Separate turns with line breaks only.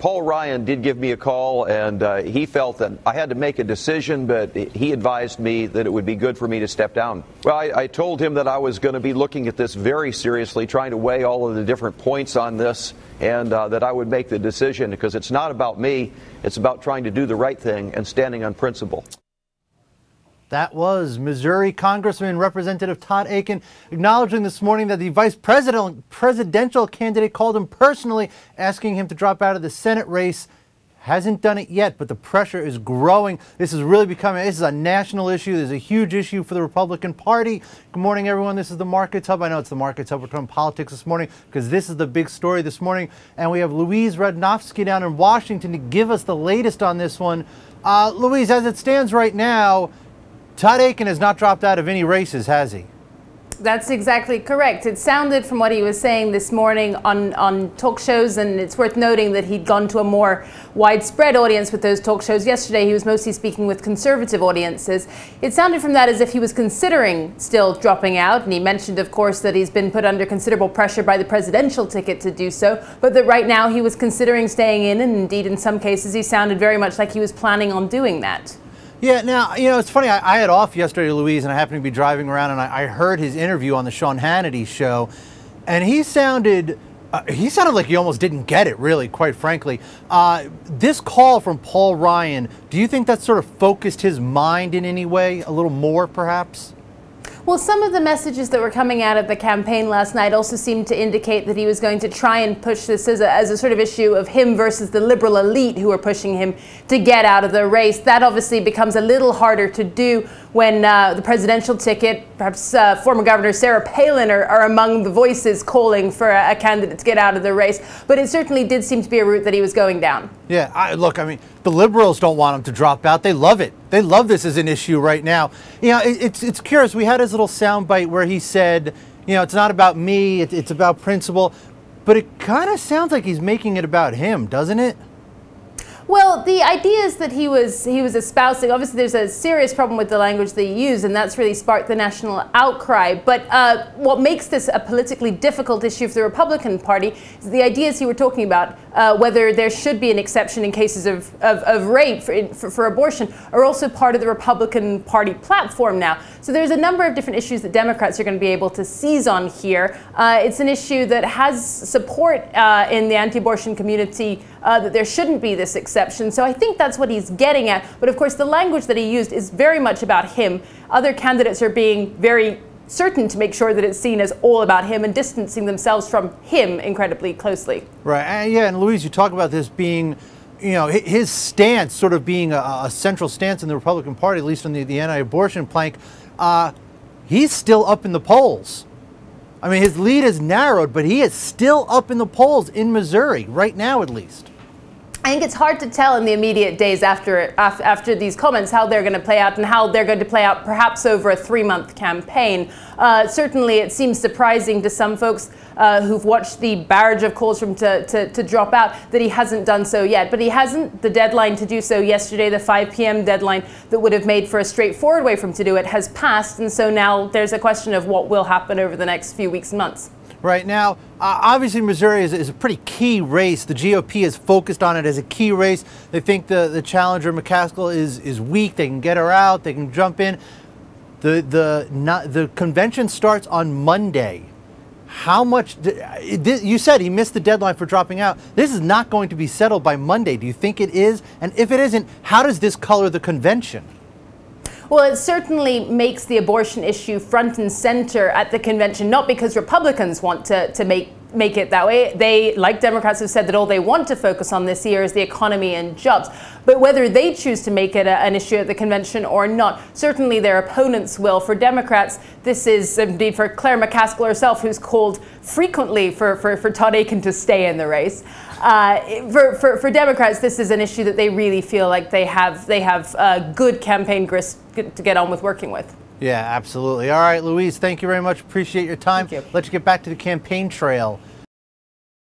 Paul Ryan did give me a call, and he felt that I had to make a decision, but he advised me that it would be good for me to step down. Well, I told him that I was going to be looking at this very seriously, trying to weigh all of the different points on this, and that I would make the decision, because it's not about me. It's about trying to do the right thing and standing on principle.
That was Missouri Congressman Representative Todd Akin acknowledging this morning that the vice presidential candidate called him personally, asking him to drop out of the Senate race. Hasn't done it yet, but the pressure is growing. This is really becoming, this is a national issue. This is a huge issue for the Republican Party. Good morning, everyone. This is the Markets Hub. I know it's the Markets Hub. We're talking politics this morning because this is the big story this morning. And we have Louise Radnofsky down in Washington to give us the latest on this one. Louise, as it stands right now, Todd Akin has not dropped out of any races, has he?
That's exactly correct. It sounded from what he was saying this morning on talk shows, and it's worth noting that he'd gone to a more widespread audience with those talk shows. Yesterday, he was mostly speaking with conservative audiences. It sounded from that as if he was considering still dropping out, and he mentioned, of course, that he's been put under considerable pressure by the presidential ticket to do so, but that right now he was considering staying in, and indeed, in some cases, he sounded very much like he was planning on doing that.
Yeah, now, you know, it's funny, I had off yesterday, Louise, and I happened to be driving around, and I heard his interview on the Sean Hannity show, and he sounded like he almost didn't get it, really, quite frankly. This call from Paul Ryan, do you think that sort of focused his mind in any way, a little more, perhaps?
Well, some of the messages that were coming out of the campaign last night also seemed to indicate that he was going to try and push this as a sort of issue of him versus the liberal elite who are pushing him to get out of the race. That obviously becomes a little harder to do when the presidential ticket, perhaps former Governor Sarah Palin are among the voices calling for a candidate to get out of the race. But it certainly did seem to be a route that he was going down.
Yeah, look, I mean, the liberals don't want him to drop out. They love it. They love this as an issue right now. You know, it's curious. We had his little soundbite where he said, you know, it's not about me, it's about principle. But it kind of sounds like he's making it about him, doesn't it?
Well, the ideas that he was espousing, obviously there's a serious problem with the language they use, and that's really sparked the national outcry. But what makes this a politically difficult issue for the Republican Party is the ideas he were talking about, whether there should be an exception in cases of rape for abortion, are also part of the Republican Party platform now. So there's a number of different issues that Democrats are going to be able to seize on here. It's an issue that has support in the anti-abortion community, that there shouldn't be this exception. So I think that's what he's getting at. But of course, the language that he used is very much about him. Other candidates are being very certain to make sure that it's seen as all about him and distancing themselves from him incredibly closely. Right.
Yeah. And Louise, you talk about this being, you know, his stance sort of being a central stance in the Republican Party, at least on the anti-abortion plank. He's still up in the polls. I mean, his lead is narrowed, but he is still up in the polls in Missouri, right now at least.
I think it's hard to tell in the immediate days after these comments how they're going to play out and how they're going to play out perhaps over a 3-month campaign. Certainly it seems surprising to some folks who've watched the barrage of calls from to drop out that he hasn't done so yet. But he hasn't. The deadline to do so yesterday, the 5 p.m. deadline that would have made for a straightforward way for him to do it, has passed. And so now there's a question of what will happen over the next few weeks and months.
Right now, obviously Missouri is a pretty key race. The GOP is focused on it as a key race. They think the challenger McCaskill is weak. They can get her out. They can jump in. The convention starts on Monday. How much? You said he missed the deadline for dropping out. This is not going to be settled by Monday. Do you think it is? And if it isn't, how does this color the convention?
Well, it certainly makes the abortion issue front and center at the convention, not because Republicans want to make it that way. They, like Democrats, have said that all they want to focus on this year is the economy and jobs. But whether they choose to make it an issue at the convention or not, certainly their opponents will. For Democrats, this is indeed for Claire McCaskill herself, who's called frequently for Todd Akin to stay in the race. For Democrats, this is an issue that they really feel like they have good campaign grist to get on with working with.
Yeah, absolutely. All right, Louise, thank you very much. Appreciate your time.
Thank you.
Let's get back to the campaign trail.